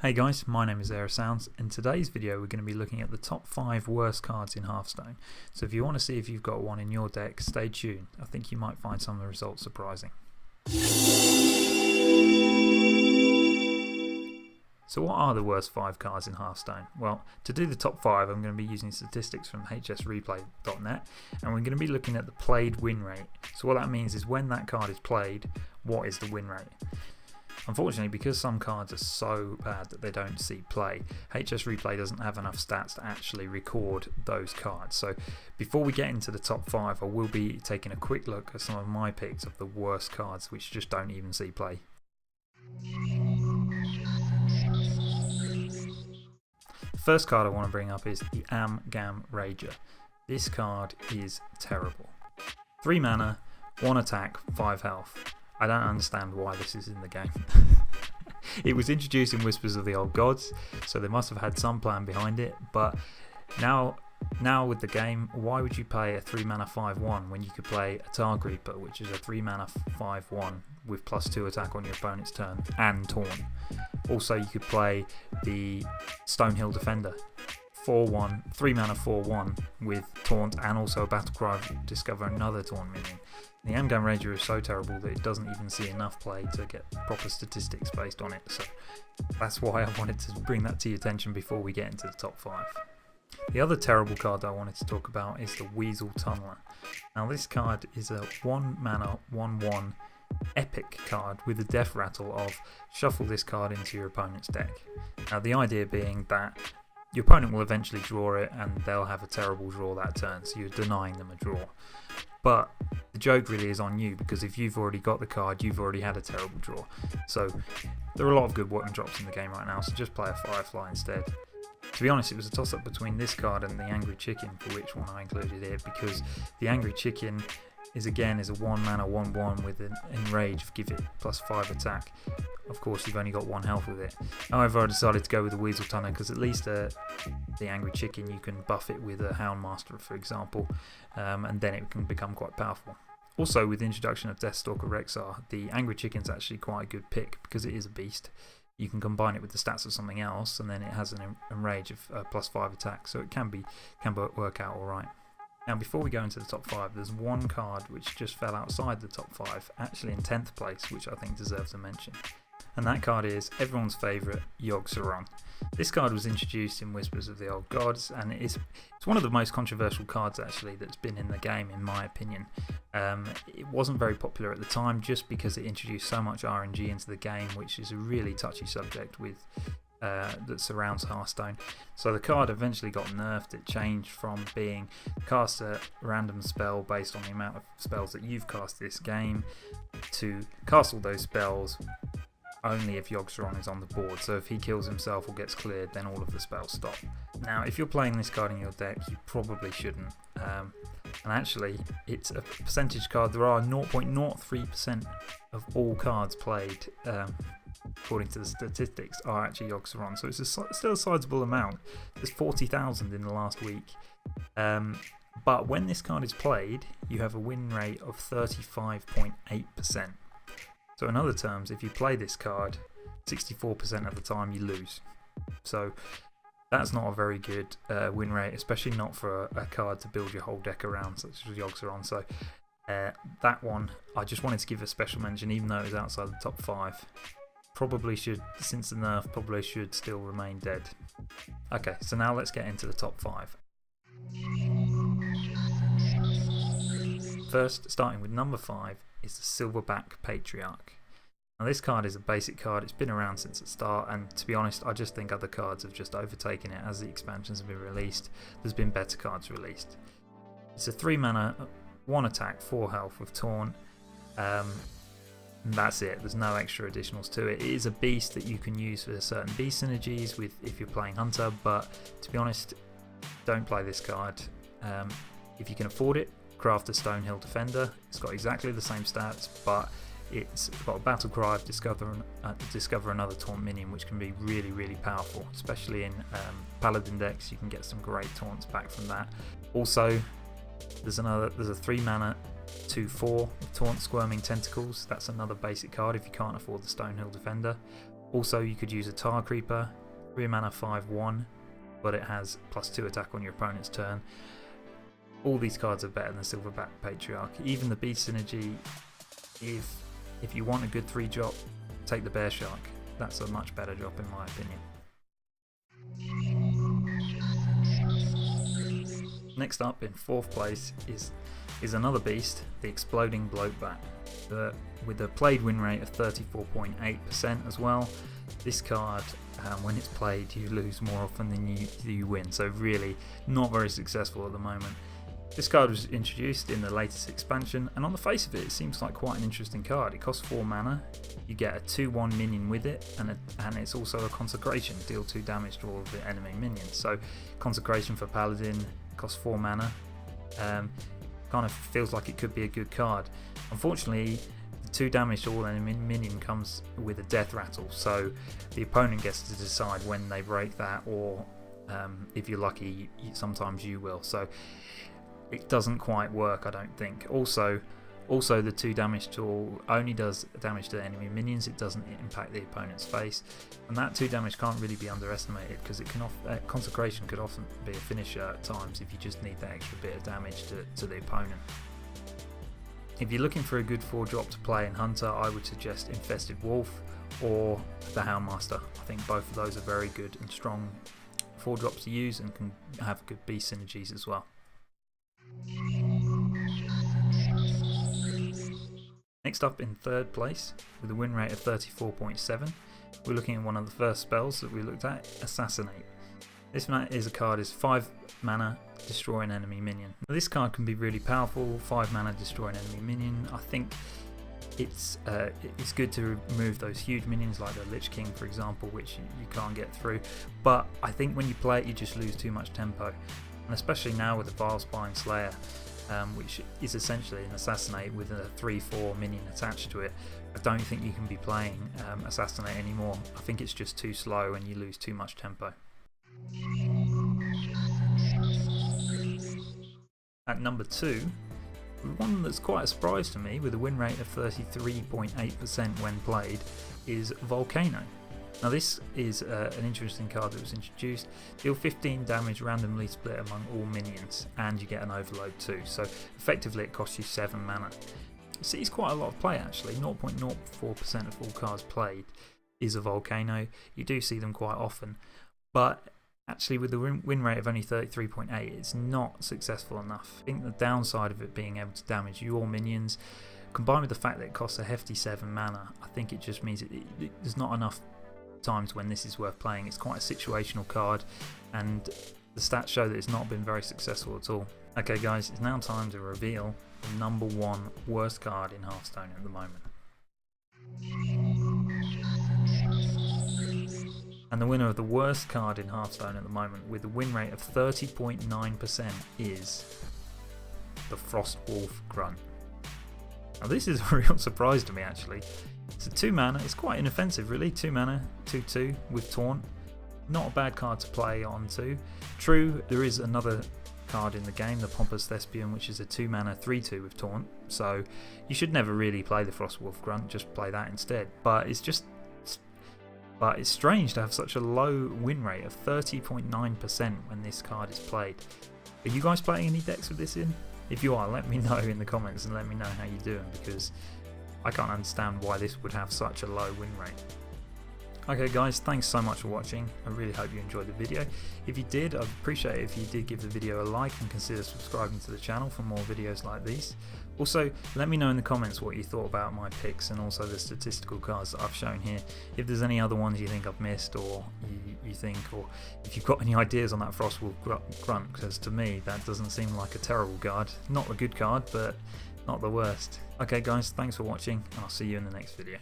Hey guys, my name is Sounds. In today's video we're going to be looking at the top 5 worst cards in Hearthstone. So if you want to see if you've got one in your deck, stay tuned. I think you might find some of the results surprising. So what are the worst 5 cards in Hearthstone? Well, to do the top 5 I'm going to be using statistics from hsreplay.net, and we're going to be looking at the played win rate. So what that means is when that card is played, what is the win rate? Unfortunately, because some cards are so bad that they don't see play, HS Replay doesn't have enough stats to actually record those cards. So before we get into the top 5, I will be taking a quick look at some of my picks of the worst cards which just don't even see play. The first card I want to bring up is the Gam Rager. This card is terrible. 3 mana, 1 attack, 5 health. I don't understand why this is in the game. It was introduced in Whispers of the Old Gods, so they must have had some plan behind it, but now with the game, why would you play a 3 mana 5/1 when you could play a Targ Reaper, which is a 3 mana 5/1 with +2 attack on your opponent's turn and Taunt. Also you could play the Stonehill Defender, 4/1, 3 mana 4/1 with Taunt and also a Battle Cry discover another Taunt minion. The Gam Rager is so terrible that it doesn't even see enough play to get proper statistics based on it, so that's why I wanted to bring that to your attention before we get into the top 5. The other terrible card that I wanted to talk about is the Weasel Tunneler. Now this card is a 1 mana 1/1 epic card with the death rattle of shuffle this card into your opponent's deck. Now the idea being that your opponent will eventually draw it and they'll have a terrible draw that turn, so you're denying them a draw. But the joke really is on you, because if you've already got the card, you've already had a terrible draw. So there are a lot of good one drops in the game right now, so just play a Firefly instead. To be honest, it was a toss up between this card and the Angry Chicken for which one I included here, because the Angry Chicken is a 1 mana 1/1 with an enrage of give it +5 attack. Of course you've only got 1 health with it. However, I decided to go with the Weasel Tunneler because at least the Angry Chicken you can buff it with a Houndmaster, for example, and then it can become quite powerful. Also, with the introduction of Deathstalker Rexar, the Angry Chicken's actually quite a good pick because it is a beast. You can combine it with the stats of something else, and then it has an enrage of +5 attack, so it can work out alright. Now before we go into the top 5, there's one card which just fell outside the top 5, actually in 10th place, which I think deserves a mention. And that card is everyone's favourite Yogg-Saron. This card was introduced in Whispers of the Old Gods, and it's one of the most controversial cards actually that's been in the game, in my opinion. It wasn't very popular at the time just because it introduced so much RNG into the game, which is a really touchy subject with that surrounds Hearthstone. So the card eventually got nerfed. It changed from being cast a random spell based on the amount of spells that you've cast this game to cast all those spells only if Yogg-Saron is on the board. So if he kills himself or gets cleared, then all of the spells stop. Now if you're playing this card in your deck, you probably shouldn't. And actually it's a percentage card. There are 0.03% of all cards played, according to the statistics, are actually Yogg-Saron, so it's still a sizable amount. There's 40,000 in the last week. But when this card is played, you have a win rate of 35.8%. So in other terms, if you play this card, 64% of the time you lose. So that's not a very good win rate, especially not for a card to build your whole deck around, such as Yogg-Saron. So that one, I just wanted to give a special mention, even though it was outside the top 5. Probably should, since the nerf, probably should still remain dead. Okay, so now let's get into the top 5. First, starting with number 5, is the Silverback Patriarch. Now this card is a basic card, it's been around since the start, and to be honest I just think other cards have just overtaken it as the expansions have been released. There's been better cards released. It's a 3 mana, 1 attack, 4 health with Taunt. And that's it, there's no extra additionals to it. It is a beast that you can use for certain beast synergies with if you're playing Hunter, but to be honest, don't play this card. If you can afford it, craft a Stonehill Defender. It's got exactly the same stats, but it's got a Battle Cry of discover another Taunt minion, which can be really powerful, especially in Paladin decks. You can get some great taunts back from that. Also, there's a 3 mana 2/4 Taunt Squirming Tentacles. That's another basic card if you can't afford the Stonehill Defender. Also, you could use a Tar Creeper, 3 mana 5/1, but it has +2 attack on your opponent's turn. All these cards are better than Silverback Patriarch. Even the Beast Synergy, if you want a good 3-drop, take the Bear Shark. That's a much better drop in my opinion. Next up in 4th place is another beast, the Exploding Bloatbat. With a played win rate of 34.8% as well. This card, when it's played, you lose more often than you win, so really not very successful at the moment. This card was introduced in the latest expansion, and on the face of it, it seems like quite an interesting card. It costs 4 mana, you get a 2/1 minion with it, and it's also a Consecration, deal 2 damage to all of the enemy minions. So Consecration for Paladin costs 4 mana, kind of feels like it could be a good card. Unfortunately, the 2 damage to all enemy minion comes with a death rattle, so the opponent gets to decide when they break that, or if you're lucky, sometimes you will. So it doesn't quite work, I don't think. Also the 2 damage tool only does damage to enemy minions, it doesn't impact the opponent's face, and that 2 damage can't really be underestimated because it can Consecration could often be a finisher at times if you just need that extra bit of damage to the opponent. If you're looking for a good 4-drop to play in Hunter, I would suggest Infested Wolf or the Houndmaster. I think both of those are very good and strong 4-drops to use and can have good beast synergies as well. Next up in 3rd place, with a win rate of 34.7, we're looking at one of the first spells that we looked at, Assassinate. This is a card is 5 mana, destroy an enemy minion. Now, this card can be really powerful, 5 mana, destroy an enemy minion. I think it's good to remove those huge minions like the Lich King, for example, which you can't get through. But I think when you play it, you just lose too much tempo. And especially now with the Vile Spine Slayer, which is essentially an Assassinate with a 3/4 minion attached to it, I don't think you can be playing Assassinate anymore. I think it's just too slow and you lose too much tempo. At number 2, one that's quite a surprise to me with a win rate of 33.8% when played is Volcano. Now this is an interesting card that was introduced. Deal 15 damage randomly split among all minions, and you get an overload too, so effectively it costs you 7 mana. It sees quite a lot of play actually, 0.04% of all cards played is a Volcano. You do see them quite often, but actually with the win rate of only 33.8, it's not successful enough. I think the downside of it being able to damage your minions, combined with the fact that it costs a hefty 7 mana, I think it just means there's not enough times when this is worth playing. It's quite a situational card, and the stats show that it's not been very successful at all. Okay guys, it's now time to reveal the number 1 worst card in Hearthstone at the moment. And the winner of the worst card in Hearthstone at the moment, with a win rate of 30.9%, is the Frostwolf Grunt. Now this is a real surprise to me actually. It's a 2 mana, it's quite inoffensive really, 2 mana, 2/2 with Taunt. Not a bad card to play on too. True, there is another card in the game, the Pompous Thespian, which is a 2 mana 3/2 with Taunt, so you should never really play the Frostwolf Grunt, just play that instead. But it's strange to have such a low win rate of 30.9% when this card is played. Are you guys playing any decks with this in? If you are, let me know in the comments and let me know how you're doing, because I can't understand why this would have such a low win rate. Okay guys, thanks so much for watching. I really hope you enjoyed the video. If you did, I'd appreciate it if you did give the video a like and consider subscribing to the channel for more videos like these. Also, let me know in the comments what you thought about my picks and also the statistical cards that I've shown here. If there's any other ones you think I've missed, or you think, or if you've got any ideas on that Frostwolf Grunt, because to me that doesn't seem like a terrible card. Not a good card, but not the worst. Okay guys, thanks for watching, and I'll see you in the next video.